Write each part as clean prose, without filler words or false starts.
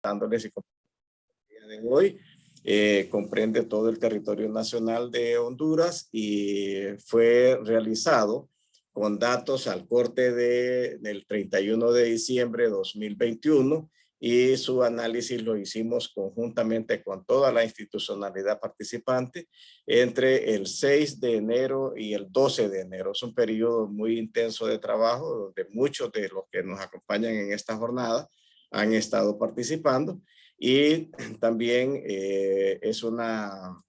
dándoles y de hoy. Comprende todo el territorio nacional de Honduras y fue realizado con datos al corte del 31 de diciembre de 2021 y su análisis lo hicimos conjuntamente con toda la institucionalidad participante entre el 6 de enero y el 12 de enero. Es un periodo muy intenso de trabajo donde muchos de los que nos acompañan en esta jornada han estado participando y también es una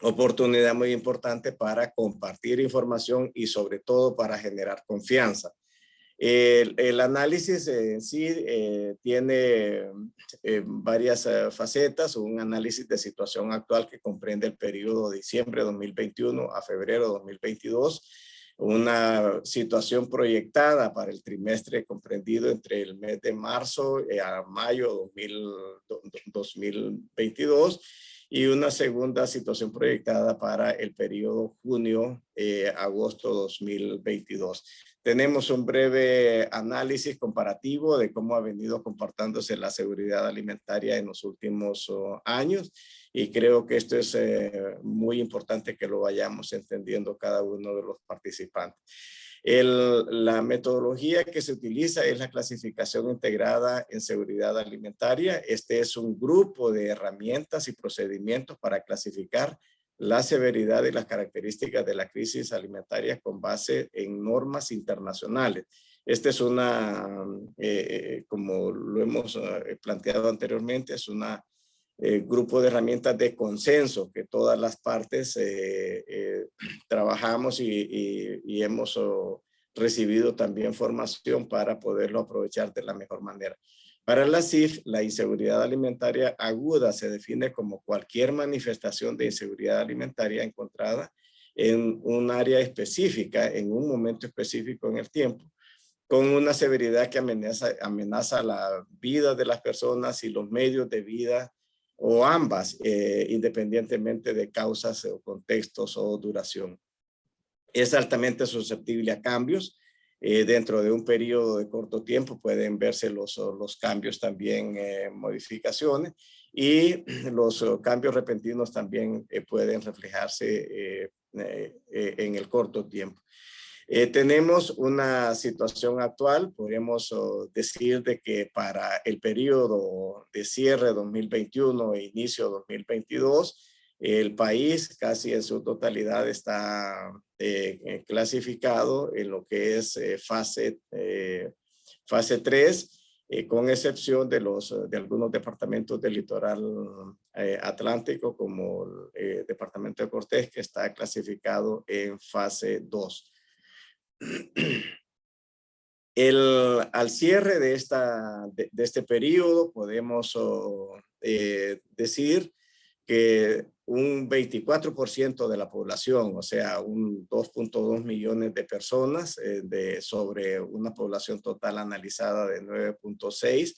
oportunidad muy importante para compartir información y sobre todo para generar confianza. El análisis en sí tiene varias facetas, un análisis de situación actual que comprende el periodo de diciembre de 2021 a febrero de 2022, una situación proyectada para el trimestre comprendido entre el mes de marzo a mayo 2022 y una segunda situación proyectada para el periodo junio-agosto 2022. Tenemos un breve análisis comparativo de cómo ha venido comportándose la seguridad alimentaria en los últimos años y creo que esto es muy importante que lo vayamos entendiendo cada uno de los participantes. La metodología que se utiliza es la clasificación integrada en seguridad alimentaria. Este es un grupo de herramientas y procedimientos para clasificar la severidad y las características de la crisis alimentaria con base en normas internacionales. Esta es como lo hemos planteado anteriormente, es un grupo de herramientas de consenso que todas las partes trabajamos y hemos recibido también formación para poderlo aprovechar de la mejor manera. Para la CIF, la inseguridad alimentaria aguda se define como cualquier manifestación de inseguridad alimentaria encontrada en un área específica, en un momento específico en el tiempo, con una severidad que amenaza la vida de las personas y los medios de vida o ambas, independientemente de causas o contextos o duración. Es altamente susceptible a cambios. Dentro de un periodo de corto tiempo pueden verse los cambios también, modificaciones, y los cambios repentinos también pueden reflejarse en el corto tiempo. Tenemos una situación actual, podríamos decir de que para el periodo de cierre 2021 e inicio 2022, el país casi en su totalidad está clasificado en lo que es fase 3, con excepción de algunos departamentos del litoral atlántico, como el departamento de Cortés, que está clasificado en fase 2. Al cierre de este periodo podemos decir que un 24% de la población, o sea, un 2.2 millones de personas sobre una población total analizada de 9.6,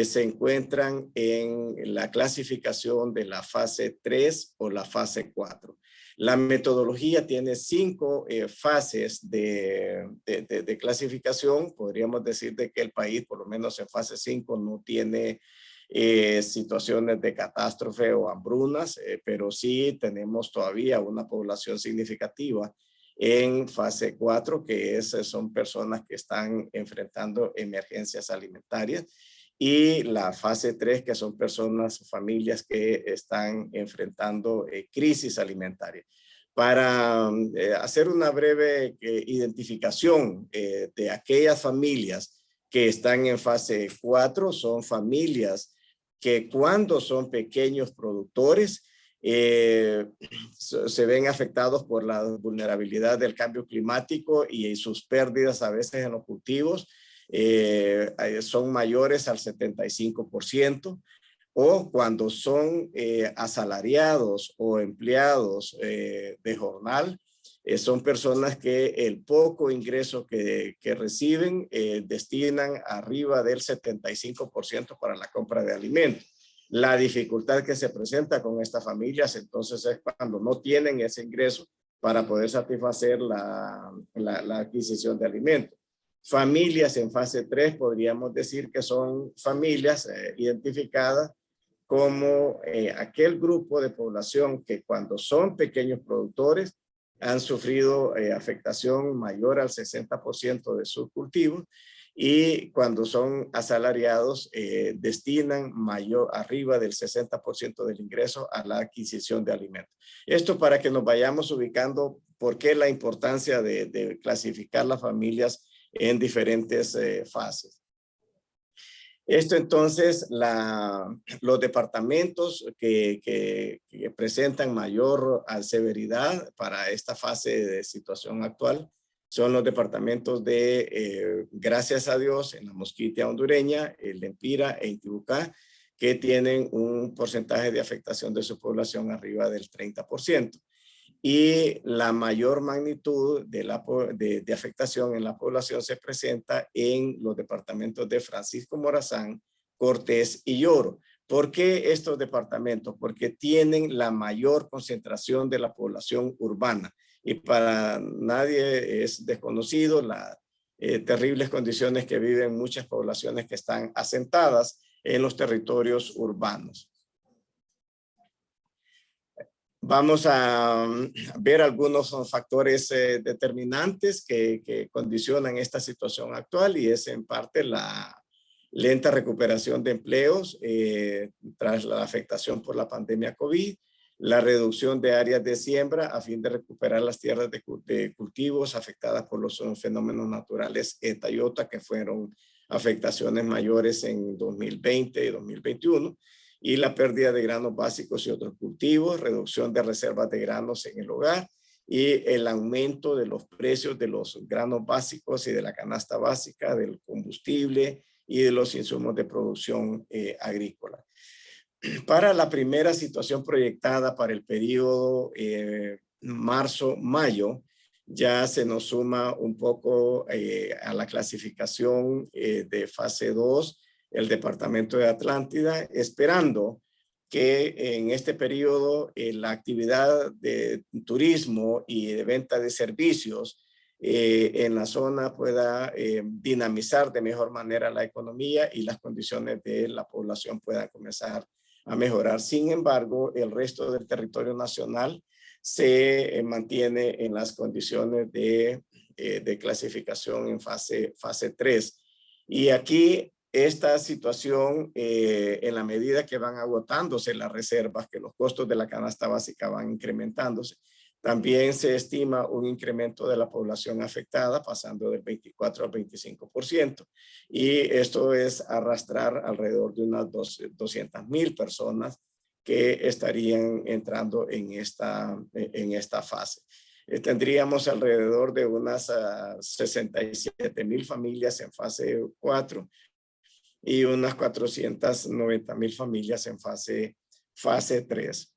se encuentran en la clasificación de la fase 3 o la fase 4. La metodología tiene 5 fases de clasificación. Podríamos decir de que el país, por lo menos en fase 5, no tiene situaciones de catástrofe o hambrunas, pero sí tenemos todavía una población significativa en fase 4, que son personas que están enfrentando emergencias alimentarias, y la fase 3, que son personas, familias que están enfrentando crisis alimentaria. Para hacer una breve identificación de aquellas familias que están en fase 4, son familias que cuando son pequeños productores se ven afectados por la vulnerabilidad del cambio climático y sus pérdidas a veces en los cultivos son mayores al 75%, o cuando son asalariados o empleados de jornal, son personas que el poco ingreso que reciben destinan arriba del 75% para la compra de alimentos. La dificultad que se presenta con estas familias entonces es cuando no tienen ese ingreso para poder satisfacer la adquisición de alimentos. Familias en fase 3 podríamos decir que son familias identificadas como aquel grupo de población que cuando son pequeños productores han sufrido afectación mayor al 60% de sus cultivos, y cuando son asalariados destinan arriba del 60% del ingreso a la adquisición de alimentos. Esto para que nos vayamos ubicando por qué la importancia de clasificar las familias en diferentes fases. Esto entonces, los departamentos que presentan mayor severidad para esta fase de situación actual son los departamentos de, gracias a Dios, en la Mosquitia hondureña, el Lempira e Intibucá, que tienen un porcentaje de afectación de su población arriba del 30%. Y la mayor magnitud de afectación en la población se presenta en los departamentos de Francisco Morazán, Cortés y Lloro. ¿Por qué estos departamentos? Porque tienen la mayor concentración de la población urbana. Y para nadie es desconocido las terribles condiciones que viven muchas poblaciones que están asentadas en los territorios urbanos. Vamos a ver algunos factores determinantes que condicionan esta situación actual, y es en parte la lenta recuperación de empleos tras la afectación por la pandemia COVID, la reducción de áreas de siembra a fin de recuperar las tierras de cultivos afectadas por los fenómenos naturales ETA y OTA, que fueron afectaciones mayores en 2020 y 2021. Y la pérdida de granos básicos y otros cultivos, reducción de reservas de granos en el hogar y el aumento de los precios de los granos básicos y de la canasta básica, del combustible y de los insumos de producción agrícola. Para la primera situación proyectada para el periodo marzo-mayo, ya se nos suma un poco a la clasificación de fase 2 el departamento de Atlántida, esperando que en este periodo la actividad de turismo y de venta de servicios en la zona pueda dinamizar de mejor manera la economía y las condiciones de la población puedan comenzar a mejorar. Sin embargo, el resto del territorio nacional se mantiene en las condiciones de clasificación en fase 3. Y aquí esta situación, en la medida que van agotándose las reservas, que los costos de la canasta básica van incrementándose, también se estima un incremento de la población afectada, pasando del 24 al 25%. Y esto es arrastrar alrededor de unas 200,000 personas que estarían entrando en esta fase. Tendríamos alrededor de unas 67,000 familias en fase 4 y unas 490,000 familias en fase 3.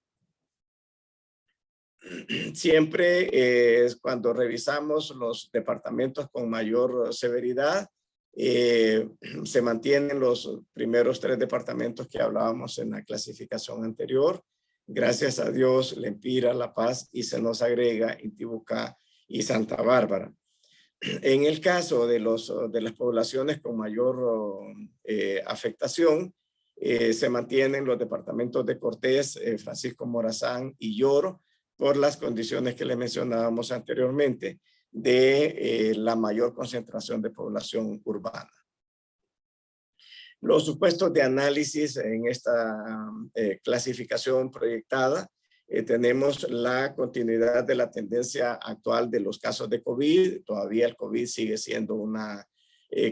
Siempre cuando revisamos los departamentos con mayor severidad, se mantienen los primeros 3 departamentos que hablábamos en la clasificación anterior. Gracias a Dios, Lempira, La Paz, y se nos agrega Intibucá y Santa Bárbara. En el caso de las poblaciones con mayor afectación, se mantienen los departamentos de Cortés, Francisco Morazán y Lloro, por las condiciones que le mencionábamos anteriormente de la mayor concentración de población urbana. Los supuestos de análisis en esta clasificación proyectada, tenemos la continuidad de la tendencia actual de los casos de COVID. Todavía el COVID sigue siendo una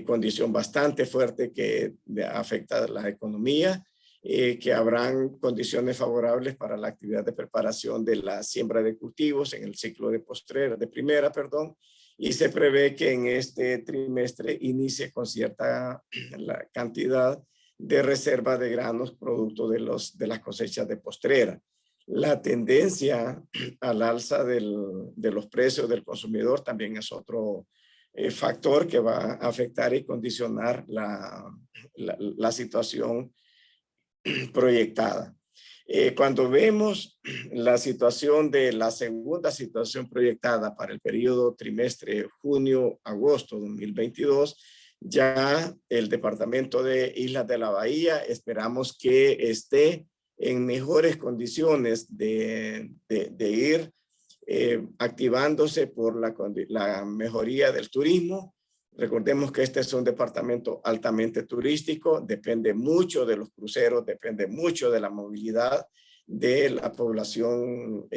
condición bastante fuerte que afecta a la economía, que habrán condiciones favorables para la actividad de preparación de la siembra de cultivos en el ciclo de primera, y se prevé que en este trimestre inicie con cierta la cantidad de reserva de granos producto de las cosechas de postrera. La tendencia al alza de los precios del consumidor también es otro factor que va a afectar y condicionar la situación proyectada. Cuando vemos la situación de la segunda situación proyectada para el periodo trimestre junio-agosto 2022, ya el departamento de Islas de la Bahía esperamos que esté en mejores condiciones de ir activándose por la mejoría del turismo. Recordemos que este es un departamento altamente turístico, depende mucho de los cruceros, depende mucho de la movilidad de la población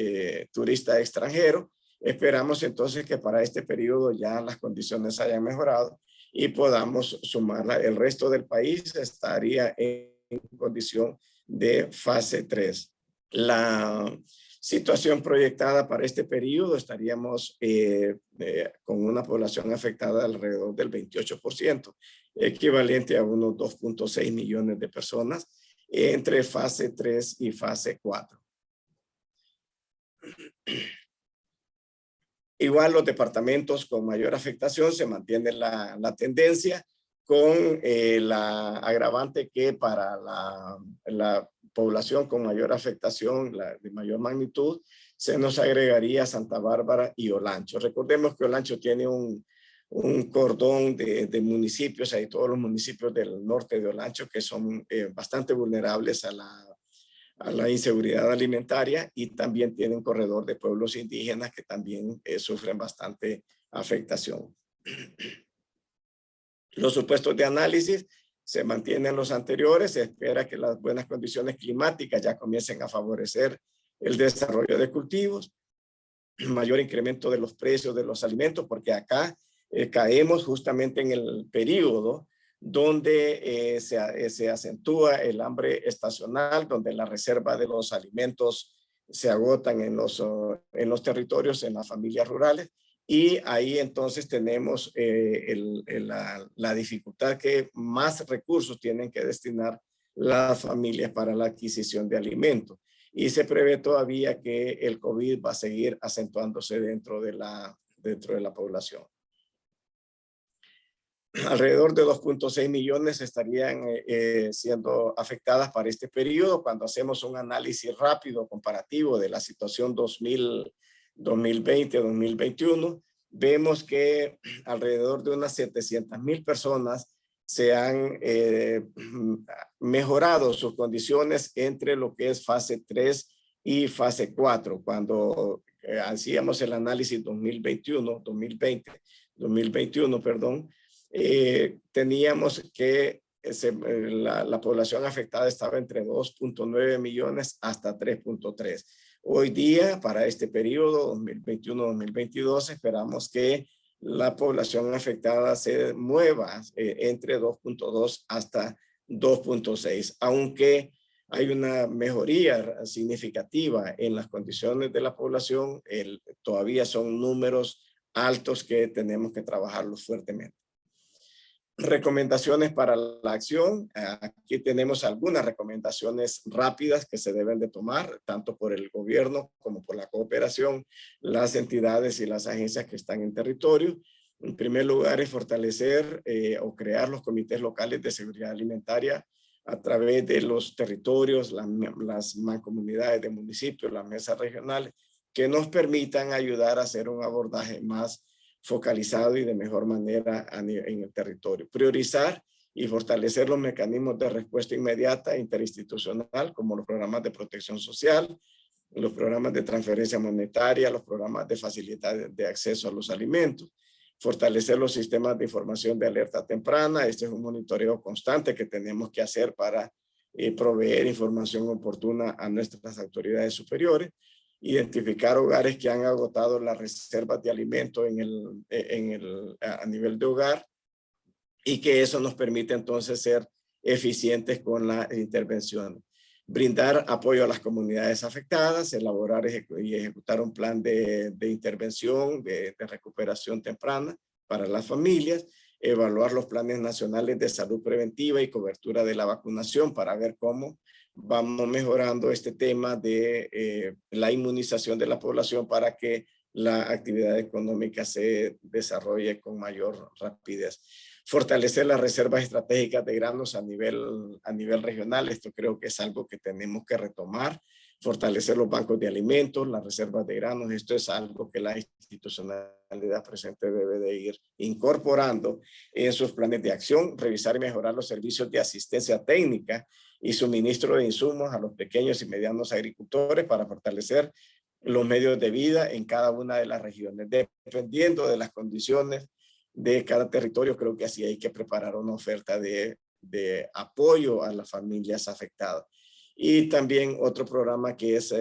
turista extranjero. Esperamos entonces que para este periodo ya las condiciones hayan mejorado y podamos sumarla. El resto del país estaría en condición de fase 3. La situación proyectada para este periodo estaríamos con una población afectada alrededor del 28%, equivalente a unos 2.6 millones de personas entre fase 3 y fase 4. Igual los departamentos con mayor afectación se mantiene la tendencia con la agravante que para la población con mayor afectación, de mayor magnitud, se nos agregaría Santa Bárbara y Olancho. Recordemos que Olancho tiene un cordón de municipios, hay todos los municipios del norte de Olancho que son bastante vulnerables a la inseguridad alimentaria y también tiene un corredor de pueblos indígenas que también sufren bastante afectación. Los supuestos de análisis se mantienen los anteriores. Se espera que las buenas condiciones climáticas ya comiencen a favorecer el desarrollo de cultivos, mayor incremento de los precios de los alimentos, porque acá caemos justamente en el periodo donde se acentúa el hambre estacional, donde la reserva de los alimentos se agotan en los territorios, en las familias rurales, y ahí entonces tenemos la dificultad que más recursos tienen que destinar las familias para la adquisición de alimentos. Y se prevé todavía que el COVID va a seguir acentuándose dentro de la población. Alrededor de 2.6 millones estarían siendo afectadas para este periodo. Cuando hacemos un análisis rápido comparativo de la situación 2020-2021, vemos que alrededor de unas 700,000 personas se han mejorado sus condiciones entre lo que es fase 3 y fase 4. Cuando hacíamos el análisis 2021, perdón, teníamos que la población afectada estaba entre 2.9 millones hasta 3.3. Hoy día, para este periodo 2021-2022, esperamos que la población afectada se mueva entre 2.2 hasta 2.6, aunque hay una mejoría significativa en las condiciones de la población, todavía son números altos que tenemos que trabajarlos fuertemente. Recomendaciones para la acción. Aquí tenemos algunas recomendaciones rápidas que se deben de tomar, tanto por el gobierno como por la cooperación, las entidades y las agencias que están en territorio. En primer lugar, es fortalecer o crear los comités locales de seguridad alimentaria a través de los territorios, las mancomunidades de municipios, las mesas regionales, que nos permitan ayudar a hacer un abordaje más focalizado y de mejor manera en el territorio. Priorizar y fortalecer los mecanismos de respuesta inmediata e interinstitucional, como los programas de protección social, los programas de transferencia monetaria, los programas de facilidad de acceso a los alimentos. Fortalecer los sistemas de información de alerta temprana. Este es un monitoreo constante que tenemos que hacer para proveer información oportuna a nuestras autoridades superiores. Identificar hogares que han agotado las reservas de alimento a nivel de hogar, y que eso nos permite entonces ser eficientes con la intervención. Brindar apoyo a las comunidades afectadas, elaborar y ejecutar un plan de intervención, de recuperación temprana para las familias, evaluar los planes nacionales de salud preventiva y cobertura de la vacunación para ver cómo vamos mejorando este tema de la inmunización de la población para que la actividad económica se desarrolle con mayor rapidez. fortalecer las reservas estratégicas de granos a nivel regional. Esto creo que es algo que tenemos que retomar. Fortalecer los bancos de alimentos, las reservas de granos. Esto es algo que la institucionalidad presente debe de ir incorporando en sus planes de acción. Revisar y mejorar los servicios de asistencia técnica y suministro de insumos a los pequeños y medianos agricultores para fortalecer los medios de vida en cada una de las regiones. Dependiendo de las condiciones de cada territorio, creo que así hay que preparar una oferta de apoyo a las familias afectadas. Y también otro programa que es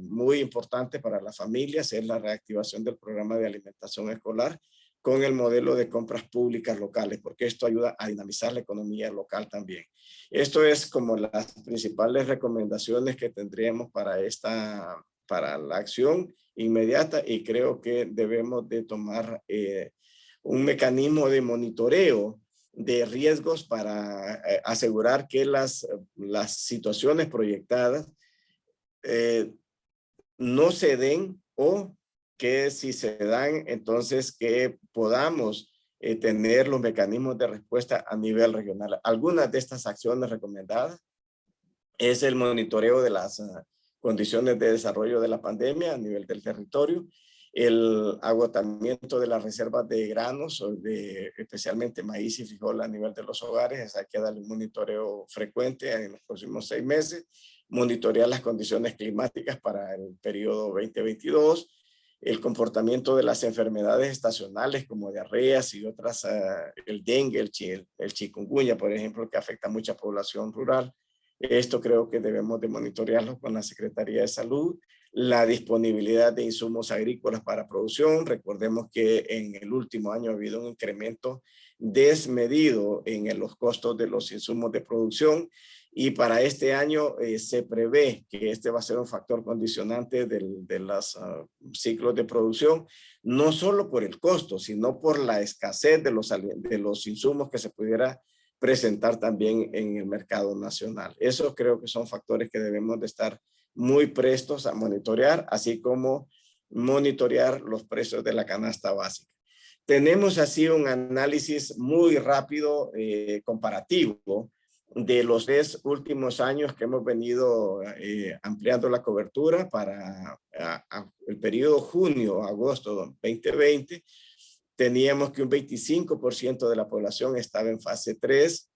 muy importante para las familias es la reactivación del programa de alimentación escolar con el modelo de compras públicas locales, porque esto ayuda a dinamizar la economía local también. Esto es como las principales recomendaciones que tendríamos para la acción inmediata, y creo que debemos de tomar un mecanismo de monitoreo de riesgos para asegurar que las situaciones proyectadas no se den, o que si se dan, entonces que podamos tener los mecanismos de respuesta a nivel regional. Algunas de estas acciones recomendadas es el monitoreo de las condiciones de desarrollo de la pandemia a nivel del territorio, el agotamiento de las reservas de granos, especialmente maíz y frijol a nivel de los hogares. Hay que darle un monitoreo frecuente en los próximos 6 meses, monitorear las condiciones climáticas para el periodo 2022, el comportamiento de las enfermedades estacionales como diarreas y otras, el dengue, el chikungunya, por ejemplo, que afecta a mucha población rural. Esto creo que debemos de monitorearlo con la Secretaría de Salud. La disponibilidad de insumos agrícolas para producción. Recordemos que en el último año ha habido un incremento desmedido en los costos de los insumos de producción, y para este año se prevé que este va a ser un factor condicionante de los ciclos de producción, no solo por el costo, sino por la escasez de los insumos que se pudiera presentar también en el mercado nacional. Eso creo que son factores que debemos de estar muy prestos a monitorear, así como monitorear los precios de la canasta básica. Tenemos así un análisis muy rápido, comparativo, de los 10 últimos años que hemos venido ampliando la cobertura para el periodo junio-agosto 2020. Teníamos que un 25% de la población estaba en fase 3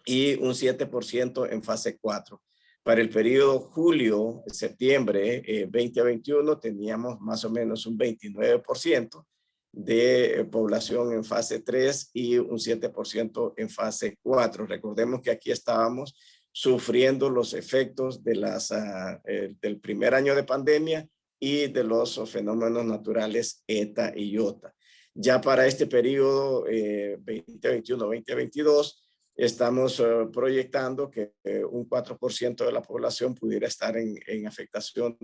y un 7% en fase 4. Para el periodo julio-septiembre 2021 teníamos más o menos un 29% de población en fase 3 y un 7% en fase 4. Recordemos que aquí estábamos sufriendo los efectos de del primer año de pandemia y de los fenómenos naturales ETA y IOTA. Ya para este periodo 2021-2022, estamos proyectando que un 4% de la población pudiera estar en afectación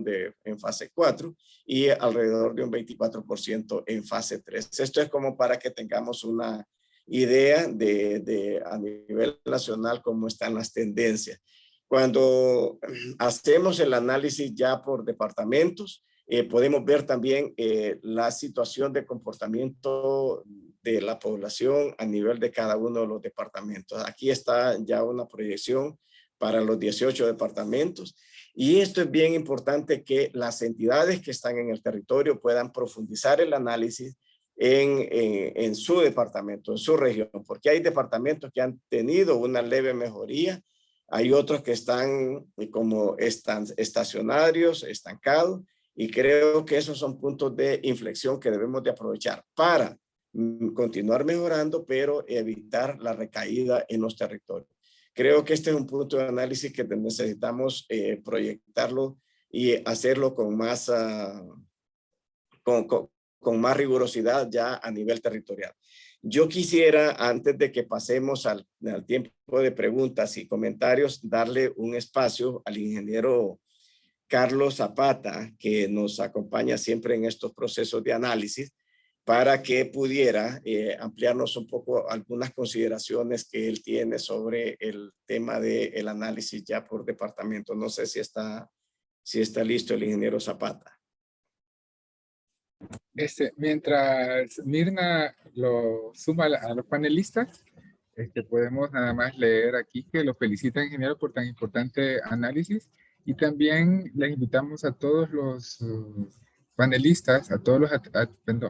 en fase 4 y alrededor de un 24% en fase 3. Esto es como para que tengamos una idea a nivel nacional cómo están las tendencias. Cuando hacemos el análisis ya por departamentos, podemos ver también la situación de comportamiento de la población a nivel de cada uno de los departamentos. Aquí está ya una proyección para los 18 departamentos, y esto es bien importante, que las entidades que están en el territorio puedan profundizar el análisis en su departamento, en su región, porque hay departamentos que han tenido una leve mejoría, hay otros que están como estacionarios, estancados, y creo que esos son puntos de inflexión que debemos de aprovechar para continuar mejorando, pero evitar la recaída en los territorios. Creo que este es un punto de análisis que necesitamos proyectarlo y hacerlo con más, con más rigurosidad ya a nivel territorial. Yo quisiera, antes de que pasemos al tiempo de preguntas y comentarios, darle un espacio al ingeniero Carlos Zapata, que nos acompaña siempre en estos procesos de análisis, para que pudiera ampliarnos un poco algunas consideraciones que él tiene sobre el tema del análisis ya por departamento. No sé si está listo el ingeniero Zapata. Mientras Mirna lo suma a los panelistas, podemos nada más leer aquí que lo felicita ingeniero por tan importante análisis y también les invitamos a todos los panelistas, a todos los,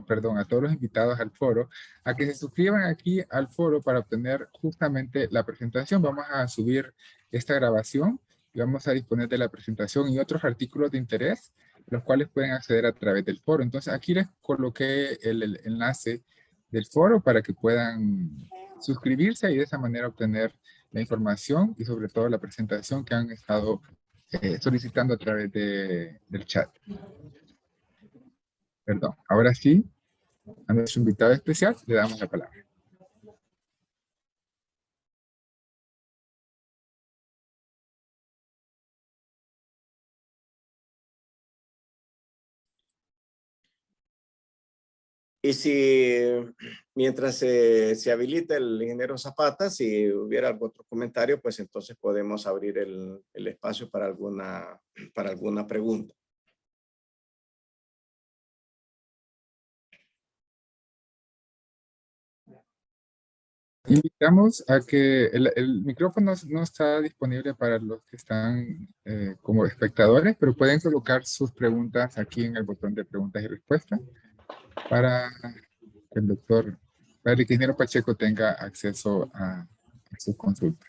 perdón, a todos los invitados al foro, a que se suscriban aquí al foro para obtener justamente la presentación. Vamos a subir esta grabación y vamos a disponer de la presentación y otros artículos de interés, los cuales pueden acceder a través del foro. Entonces aquí les coloqué el enlace del foro para que puedan suscribirse y de esa manera obtener la información y sobre todo la presentación que han estado solicitando a través del chat. Perdón, ahora sí, a nuestro invitado especial le damos la palabra. Y si mientras se habilita el ingeniero Zapata, si hubiera algún otro comentario, pues entonces podemos abrir el espacio para alguna pregunta. Invitamos a que el micrófono no está disponible para los que están como espectadores, pero pueden colocar sus preguntas aquí en el botón de preguntas y respuestas para que el doctor, para que el ingeniero Pacheco tenga acceso a sus consultas.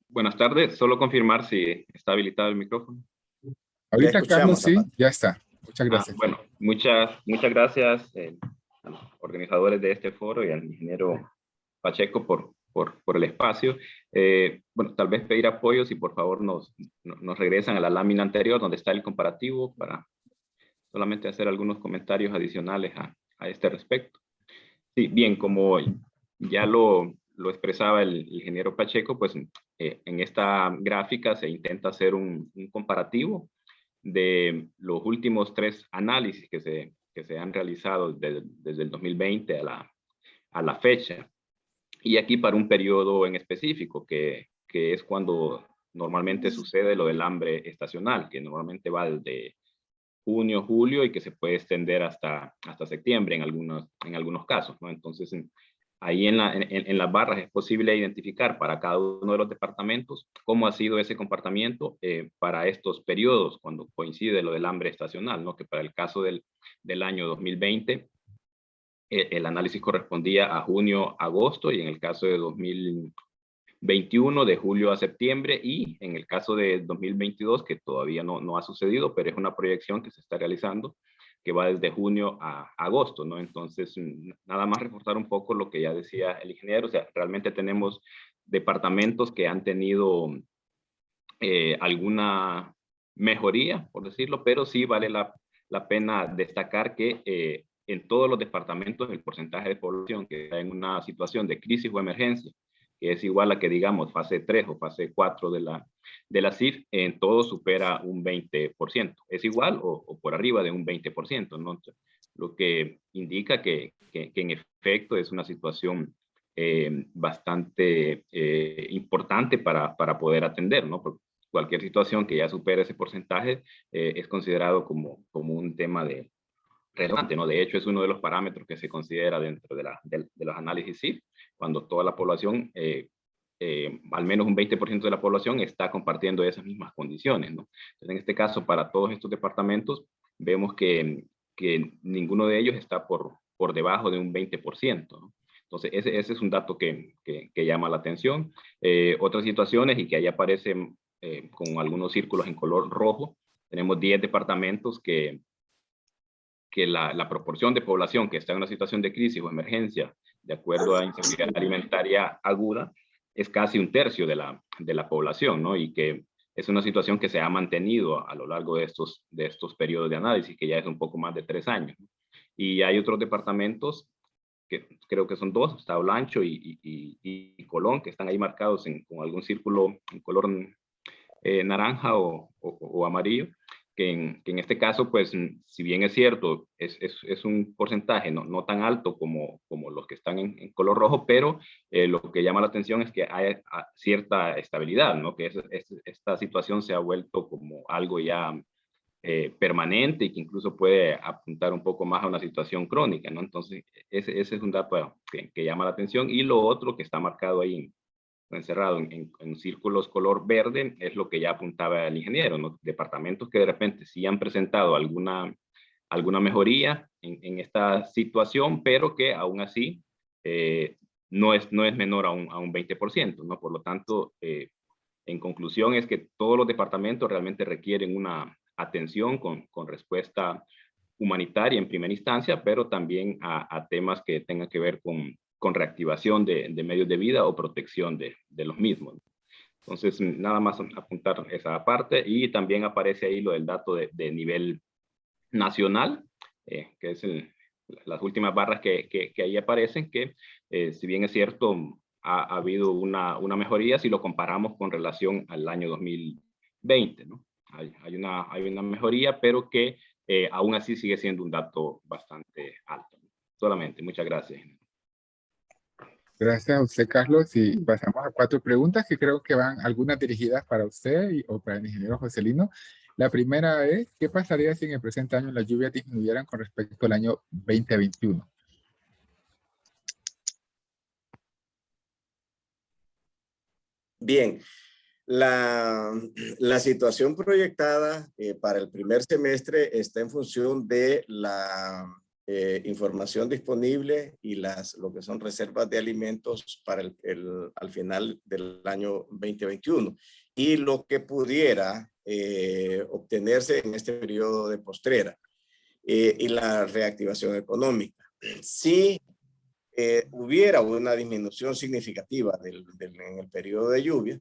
Buenas tardes, solo confirmar si está habilitado el micrófono. Ahorita, Carlos, sí, ya está. Muchas gracias. Bueno, muchas gracias a los organizadores de este foro y al ingeniero Pacheco por el espacio. Bueno, tal vez pedir apoyo si por favor nos regresan a la lámina anterior donde está el comparativo para solamente hacer algunos comentarios adicionales a este respecto. Sí, bien, como ya lo expresaba el ingeniero Pacheco, pues en esta gráfica se intenta hacer un comparativo de los últimos 3 análisis que se han realizado desde el 2020 a la fecha. Y aquí para un periodo en específico, que es cuando normalmente sucede lo del hambre estacional, que normalmente va desde junio, julio y que se puede extender hasta septiembre en algunos casos, ¿no? Entonces, ahí en las barras es posible identificar para cada uno de los departamentos cómo ha sido ese comportamiento para estos periodos, cuando coincide lo del hambre estacional, ¿no? Que para el caso del año 2020, el análisis correspondía a junio, agosto, y en el caso de 2021 de julio a septiembre, y en el caso de 2022, que todavía no ha sucedido, pero es una proyección que se está realizando, que va desde junio a agosto, ¿no? Entonces, nada más reforzar un poco lo que ya decía el ingeniero, o sea, realmente tenemos departamentos que han tenido alguna mejoría, por decirlo, pero sí vale la pena destacar que en todos los departamentos el porcentaje de población que está en una situación de crisis o emergencia, que es igual a que digamos fase 3 o fase 4 de la CIF, en todo supera un 20%. Es igual o por arriba de un 20%, ¿no? Lo que indica que en efecto es una situación bastante importante para poder atender, ¿no? Porque cualquier situación que ya supere ese porcentaje es considerado como un tema relevante, ¿no? De hecho, es uno de los parámetros que se considera dentro de los análisis CIF, cuando toda la población, al menos un 20% de la población está compartiendo esas mismas condiciones, ¿no? Entonces, en este caso, para todos estos departamentos, vemos que ninguno de ellos está por debajo de un 20%, ¿no? Entonces, ese es un dato que llama la atención. Otras situaciones, y que ahí aparecen con algunos círculos en color rojo, tenemos 10 departamentos que la proporción de población que está en una situación de crisis o emergencia, de acuerdo a inseguridad alimentaria aguda, es casi un tercio de la población, ¿no? Y que es una situación que se ha mantenido a lo largo de estos periodos de análisis, que ya es un poco más de 3 años. Y hay otros departamentos, que creo que son 2, está Olancho y Colón, que están ahí marcados con algún círculo en color naranja o amarillo, que en este caso, pues, si bien es cierto, es un porcentaje no tan alto como los que están en color rojo, pero lo que llama la atención es que hay cierta estabilidad, ¿no? Que esta situación se ha vuelto como algo ya permanente y que incluso puede apuntar un poco más a una situación crónica, ¿no? Entonces, ese es un dato que llama la atención. Y lo otro que está marcado ahí, encerrado en círculos color verde, es lo que ya apuntaba el ingeniero, ¿no? Departamentos que de repente sí han presentado alguna mejoría en esta situación, pero que aún así no es menor a un 20%, ¿no? Por lo tanto, en conclusión, es que todos los departamentos realmente requieren una atención con respuesta humanitaria en primera instancia, pero también a temas que tengan que ver con reactivación de medios de vida o protección de los mismos. Entonces, nada más apuntar esa parte, y también aparece ahí lo del dato de nivel nacional, que es las últimas barras que ahí aparecen, que si bien es cierto, ha habido una mejoría si lo comparamos con relación al año 2020, ¿no? Hay una mejoría, pero que aún así sigue siendo un dato bastante alto. Solamente, muchas gracias. Gracias a usted, Carlos. Y pasamos a 4 preguntas que creo que van algunas dirigidas para usted o para el ingeniero Joselino. La primera es, ¿qué pasaría si en el presente año las lluvias disminuyeran con respecto al año 2021? Bien, la situación proyectada para el primer semestre está en función de la información disponible y lo que son reservas de alimentos para al final del año 2021 y lo que pudiera obtenerse en este periodo de postrera y la reactivación económica. Si hubiera una disminución significativa en el periodo de lluvia,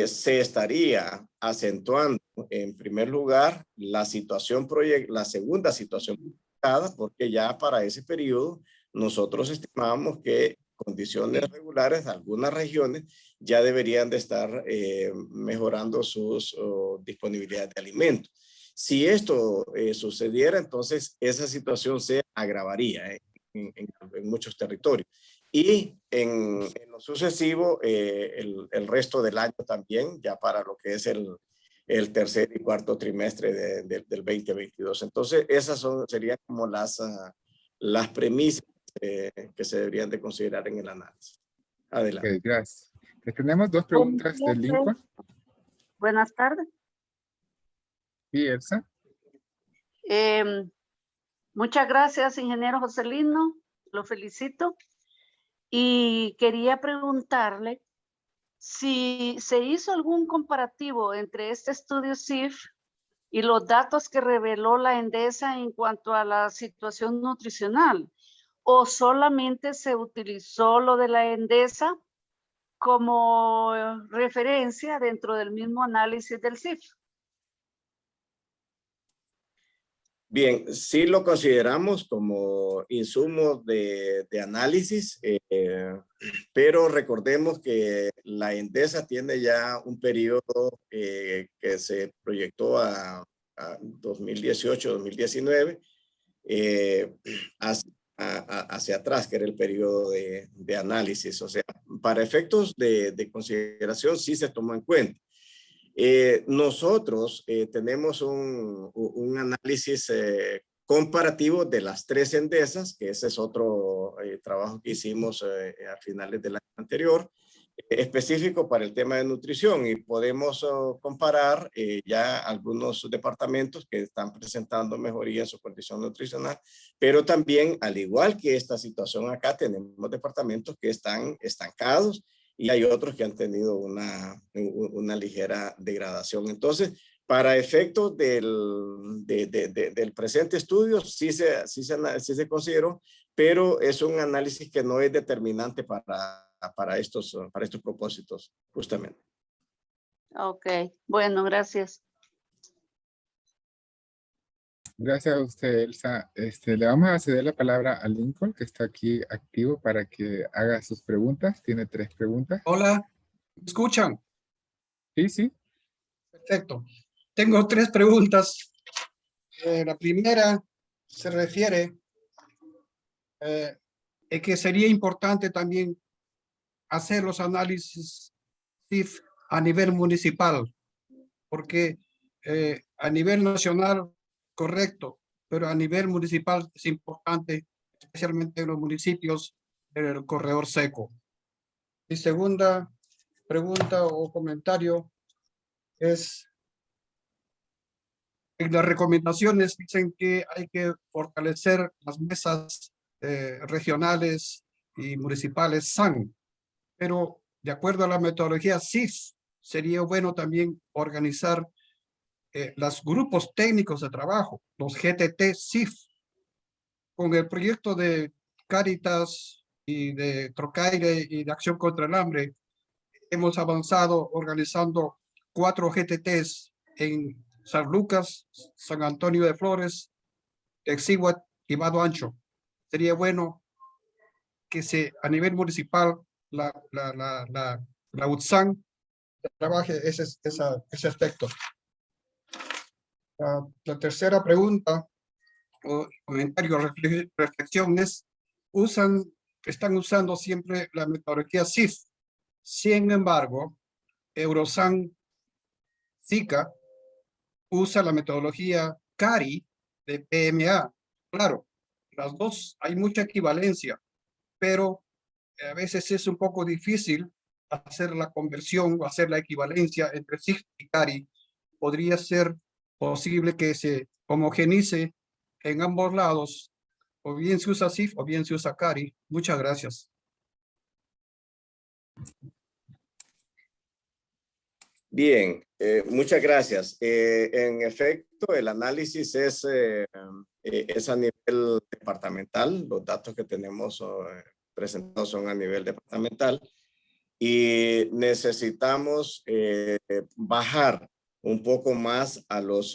se estaría acentuando en primer lugar la segunda situación proyectada, porque ya para ese periodo nosotros estimamos que condiciones regulares, algunas regiones ya deberían de estar mejorando sus disponibilidades de alimentos. Si esto sucediera, entonces esa situación se agravaría en muchos territorios. Y en lo sucesivo, el resto del año también, ya para lo que es el tercer y cuarto trimestre del 2022. Entonces, esas serían como las premisas que se deberían de considerar en el análisis. Adelante. Ok, gracias. Tenemos 2 preguntas de Lincoln. Buenas tardes. Sí, Elsa. Muchas gracias, ingeniero Joselino. Lo felicito. Y quería preguntarle si se hizo algún comparativo entre este estudio CIF y los datos que reveló la Endesa en cuanto a la situación nutricional, o solamente se utilizó lo de la Endesa como referencia dentro del mismo análisis del CIF. Bien, sí lo consideramos como insumo de análisis, pero recordemos que la Endesa tiene ya un periodo que se proyectó a 2018-2019, hacia atrás, que era el periodo de análisis. O sea, para efectos de consideración sí se tomó en cuenta. Nosotros tenemos un análisis comparativo de las 3 Endesas, que ese es otro trabajo que hicimos a finales del año anterior, específico para el tema de nutrición, y podemos comparar ya algunos departamentos que están presentando mejoría en su condición nutricional, pero también, al igual que esta situación acá, tenemos departamentos que están estancados y hay otros que han tenido una ligera degradación. Entonces, para efectos del presente estudio, sí se consideró, pero es un análisis que no es determinante para estos propósitos, justamente. Ok, bueno, gracias. Gracias a usted, Elsa. Le vamos a ceder la palabra a Lincoln, que está aquí activo para que haga sus preguntas. Tiene 3 preguntas. Hola, ¿me escuchan? Sí, sí. Perfecto. Tengo 3 preguntas. La primera se refiere a que sería importante también hacer los análisis CIF a nivel municipal, porque a nivel nacional, correcto, pero a nivel municipal es importante, especialmente en los municipios del corredor seco. Mi segunda pregunta o comentario es, en las recomendaciones dicen que hay que fortalecer las mesas regionales y municipales SAN, pero de acuerdo a la metodología CIF, sería bueno también organizar los grupos técnicos de trabajo, los GTT CIF, con el proyecto de Cáritas y de Trocaire y de Acción contra el Hambre. Hemos avanzado organizando 4 GTTs en San Lucas, San Antonio de Flores, Exiguat y Vado Ancho. Sería bueno que a nivel municipal la UTSAN trabaje ese aspecto. La tercera pregunta o comentario, reflexión es, están usando siempre la metodología CIF. Sin embargo, Eurosan SICA usa la metodología CARI de PMA. Claro, las dos hay mucha equivalencia, pero a veces es un poco difícil hacer la conversión o hacer la equivalencia entre CIF y CARI. Podría ser posible que se homogenice en ambos lados, o bien se usa CIF o bien se usa CARI. Muchas gracias. Bien, muchas gracias. En efecto, el análisis es a nivel departamental. Los datos que tenemos presentados son a nivel departamental y necesitamos bajar un poco más a los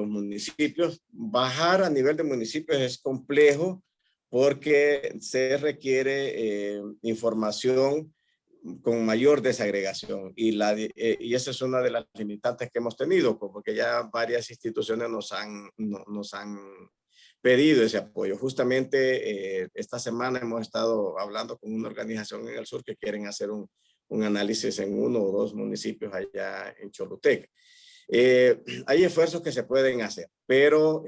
municipios. Bajar a nivel de municipios es complejo porque se requiere información con mayor desagregación y esa es una de las limitantes que hemos tenido, porque ya varias instituciones nos han pedido ese apoyo. Justamente esta semana hemos estado hablando con una organización en el sur que quieren hacer un análisis en 1 o 2 municipios allá en Choluteca. Hay esfuerzos que se pueden hacer, pero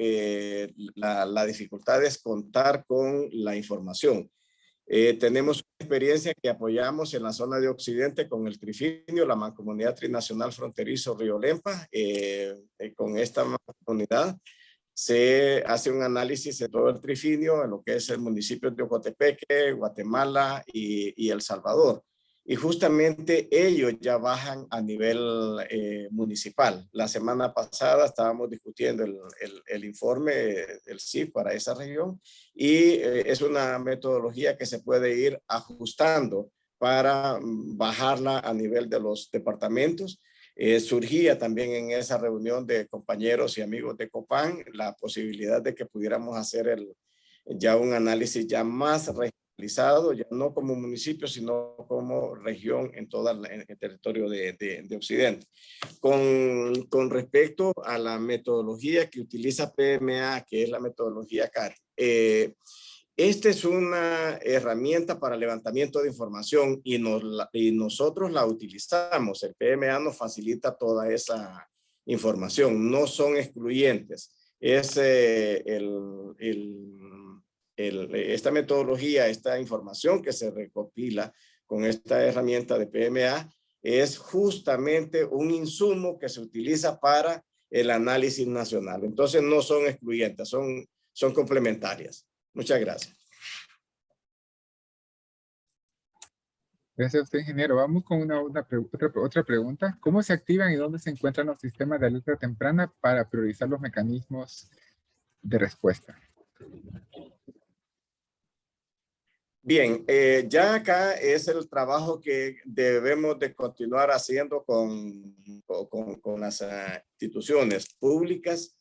la dificultad es contar con la información. Tenemos una experiencia que apoyamos en la zona de Occidente con el Trifinio, la Mancomunidad Trinacional Fronterizo Río Lempa. Con esta mancomunidad se hace un análisis de todo el Trifinio, en lo que es el municipio de Ocotepeque, Guatemala y El Salvador. Y justamente ellos ya bajan a nivel municipal. La semana pasada estábamos discutiendo el informe del CIF para esa región y es una metodología que se puede ir ajustando para bajarla a nivel de los departamentos. Surgía también en esa reunión de compañeros y amigos de Copan la posibilidad de que pudiéramos hacer ya un análisis ya más regionalizado, ya no como municipio, sino como región en todo el territorio de Occidente. Con respecto a la metodología que utiliza PMA, que es la metodología CARI, esta es una herramienta para levantamiento de información y nosotros la utilizamos. El PMA nos facilita toda esa información, no son excluyentes. Es esta metodología, esta información que se recopila con esta herramienta de PMA es justamente un insumo que se utiliza para el análisis nacional. Entonces no son excluyentes, son complementarias. Muchas gracias. Gracias a usted, ingeniero. Vamos con otra pregunta. ¿Cómo se activan y dónde se encuentran los sistemas de alerta temprana para priorizar los mecanismos de respuesta? Bien, ya acá es el trabajo que debemos de continuar haciendo con las instituciones públicas,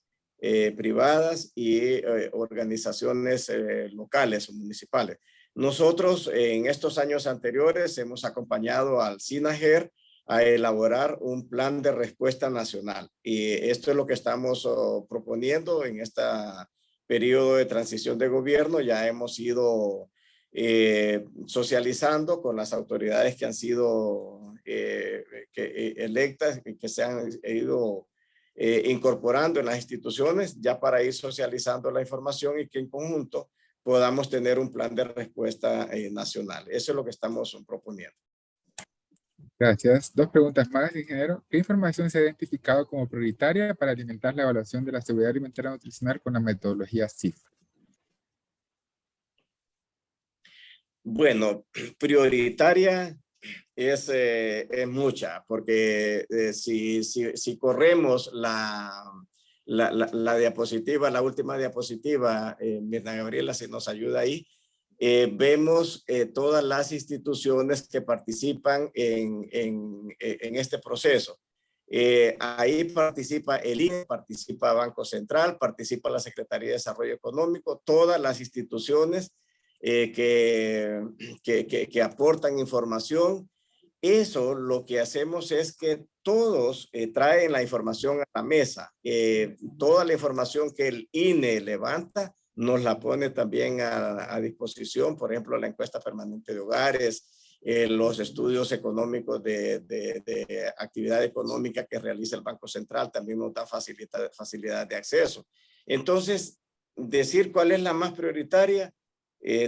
privadas y organizaciones locales o municipales. Nosotros en estos años anteriores hemos acompañado al SINAGER a elaborar un plan de respuesta nacional y esto es lo que estamos proponiendo en este periodo de transición de gobierno. Ya hemos ido socializando con las autoridades que han sido electas y que se han ido incorporando en las instituciones ya para ir socializando la información y que en conjunto podamos tener un plan de respuesta nacional. Eso es lo que estamos proponiendo. Gracias. Dos preguntas más, ingeniero. ¿Qué información se ha identificado como prioritaria para alimentar la evaluación de la seguridad alimentaria nutricional con la metodología CIF? Bueno, prioritaria es mucha, porque si corremos la diapositiva, la última diapositiva, Mirna Gabriela, si nos ayuda ahí, vemos todas las instituciones que participan en este proceso. Ahí participa el INE, participa Banco Central, participa la Secretaría de Desarrollo Económico, todas las instituciones que aportan información. Eso lo que hacemos es que todos traen la información a la mesa. Toda la información que el INE levanta nos la pone también a disposición. Por ejemplo, la encuesta permanente de hogares, los estudios económicos de actividad económica que realiza el Banco Central también nos da facilidad de acceso. Entonces, decir cuál es la más prioritaria,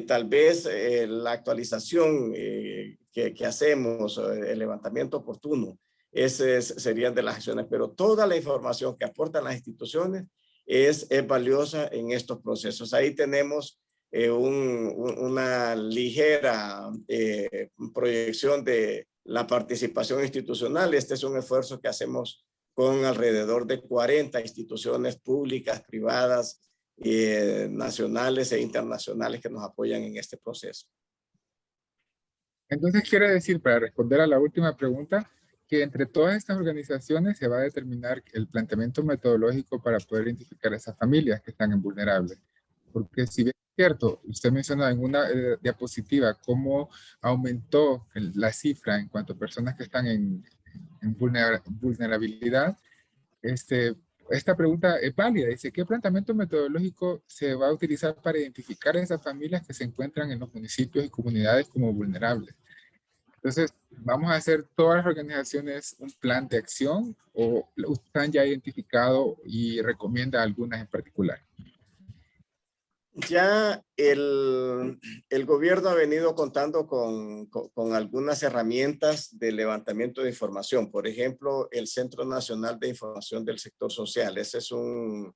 tal vez la actualización que hacemos, el levantamiento oportuno, serían de las acciones, pero toda la información que aportan las instituciones es valiosa en estos procesos. Ahí tenemos una ligera proyección de la participación institucional. Este es un esfuerzo que hacemos con alrededor de 40 instituciones públicas, privadas, nacionales e internacionales que nos apoyan en este proceso. Entonces quiere decir, para responder a la última pregunta, que entre todas estas organizaciones se va a determinar el planteamiento metodológico para poder identificar a esas familias que están en vulnerables. Porque si bien es cierto, usted mencionó en una diapositiva cómo aumentó la cifra en cuanto a personas que están en vulnerabilidad, esta pregunta es válida. Dice, ¿qué planteamiento metodológico se va a utilizar para identificar a esas familias que se encuentran en los municipios y comunidades como vulnerables? Entonces, ¿vamos a hacer todas las organizaciones un plan de acción o están ya identificado y recomienda algunas en particular? Ya el gobierno ha venido contando con algunas herramientas de levantamiento de información. Por ejemplo, el Centro Nacional de Información del Sector Social. Ese es un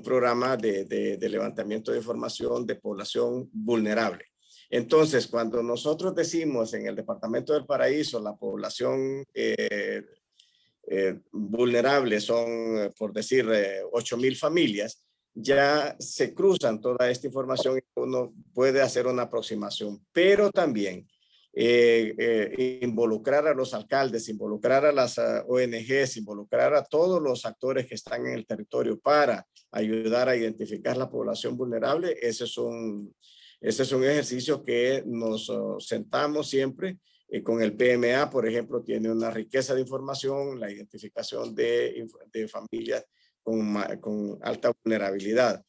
programa de levantamiento de información de población vulnerable. Entonces, cuando nosotros decimos en el Departamento del Paraíso, la población vulnerable son, por decir, 8,000 familias, ya se cruzan toda esta información y uno puede hacer una aproximación, pero también involucrar a los alcaldes, involucrar a las ONGs, involucrar a todos los actores que están en el territorio para ayudar a identificar la población vulnerable. Ese es un ejercicio que nos sentamos siempre con el PMA, por ejemplo, tiene una riqueza de información, la identificación de familias con alta vulnerabilidad.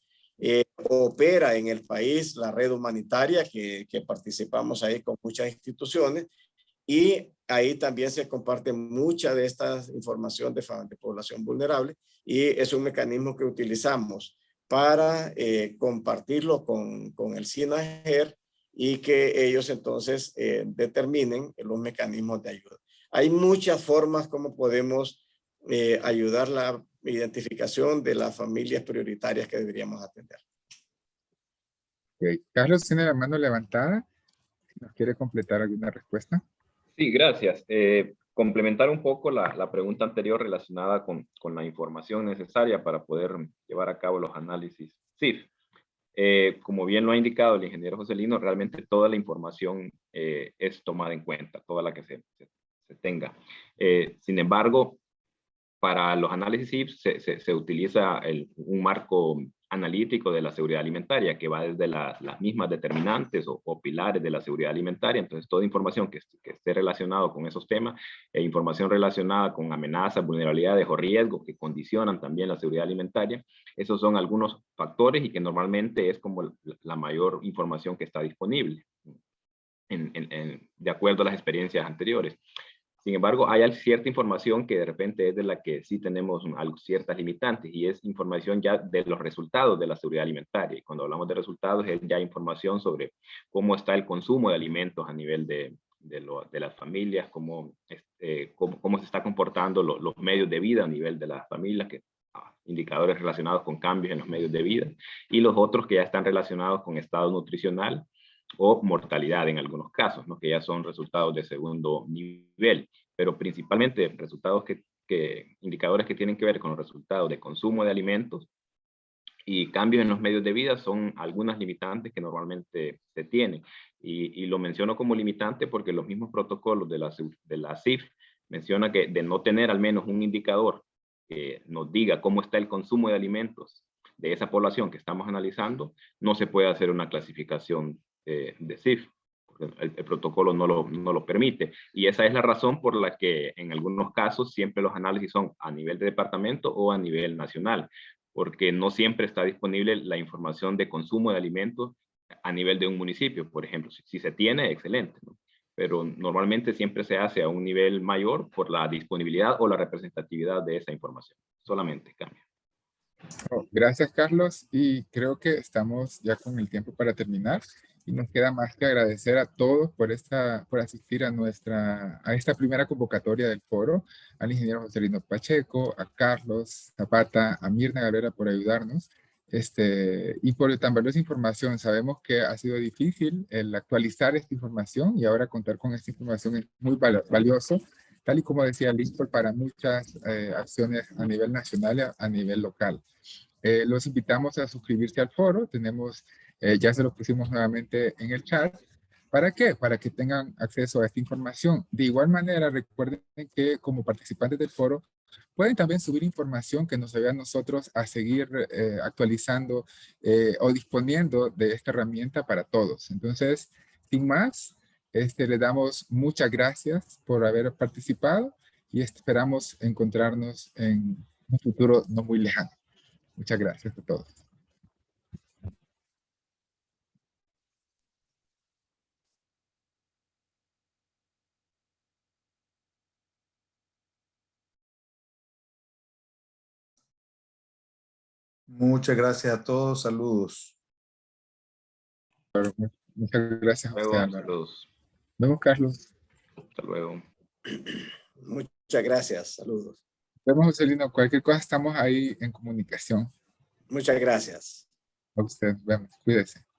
Opera en el país la red humanitaria que participamos ahí con muchas instituciones y ahí también se comparte mucha de esta información de población vulnerable y es un mecanismo que utilizamos para compartirlo con el SINAGER y que ellos entonces determinen los mecanismos de ayuda. Hay muchas formas como podemos ayudar la identificación de las familias prioritarias que deberíamos atender. Okay. Carlos tiene la mano levantada. ¿Nos quiere completar alguna respuesta? Sí, gracias. Complementar un poco la pregunta anterior relacionada con la información necesaria para poder llevar a cabo los análisis CIF. Como bien lo ha indicado el ingeniero Joselino, realmente toda la información es tomada en cuenta, toda la que se tenga. Sin embargo, para los análisis CIF se utiliza un marco analítico de la seguridad alimentaria que va desde las mismas determinantes o pilares de la seguridad alimentaria. Entonces, toda información que esté relacionada con esos temas, información relacionada con amenazas, vulnerabilidades o riesgos que condicionan también la seguridad alimentaria, esos son algunos factores y que normalmente es como la mayor información que está disponible de acuerdo a las experiencias anteriores. Sin embargo, hay cierta información que de repente es de la que sí tenemos ciertas limitantes y es información ya de los resultados de la seguridad alimentaria. Y cuando hablamos de resultados es ya información sobre cómo está el consumo de alimentos a nivel de las familias, cómo se está comportando los medios de vida a nivel de las familias, indicadores relacionados con cambios en los medios de vida, y los otros que ya están relacionados con estado nutricional o mortalidad en algunos casos, ¿no? Que ya son resultados de segundo nivel, pero principalmente resultados indicadores que tienen que ver con los resultados de consumo de alimentos y cambios en los medios de vida son algunas limitantes que normalmente se tienen. Y lo menciono como limitante porque los mismos protocolos de la CIF menciona que de no tener al menos un indicador que nos diga cómo está el consumo de alimentos de esa población que estamos analizando, no se puede hacer una clasificación de CIF. El protocolo no lo permite. Y esa es la razón por la que en algunos casos siempre los análisis son a nivel de departamento o a nivel nacional, porque no siempre está disponible la información de consumo de alimentos a nivel de un municipio, por ejemplo. Si se tiene, excelente, ¿no? Pero normalmente siempre se hace a un nivel mayor por la disponibilidad o la representatividad de esa información. Solamente cambia. Oh, gracias, Carlos. Y creo que estamos ya con el tiempo para terminar. Y nos queda más que agradecer a todos por asistir a esta primera convocatoria del foro, al ingeniero Joselino Pacheco, a Carlos Zapata, a Mirna Galera por ayudarnos, y por tan valiosa información. Sabemos que ha sido difícil el actualizar esta información y ahora contar con esta información es muy valioso, tal y como decía Lincoln, para muchas acciones a nivel nacional y a nivel local. Los invitamos a suscribirse al foro. Ya se lo pusimos nuevamente en el chat. ¿Para qué? Para que tengan acceso a esta información. De igual manera, recuerden que como participantes del foro, pueden también subir información que nos ayude a nosotros a seguir actualizando o disponiendo de esta herramienta para todos. Entonces, sin más, le damos muchas gracias por haber participado y esperamos encontrarnos en un futuro no muy lejano. Muchas gracias a todos. Muchas gracias a todos. Saludos. Muchas gracias a usted, Luego, Álvaro. saludos. Nos vemos, Carlos. Hasta luego. Muchas gracias. Saludos. Nos vemos, Joselino. Cualquier cosa estamos ahí en comunicación. Muchas gracias. A usted. Vemos. Cuídese.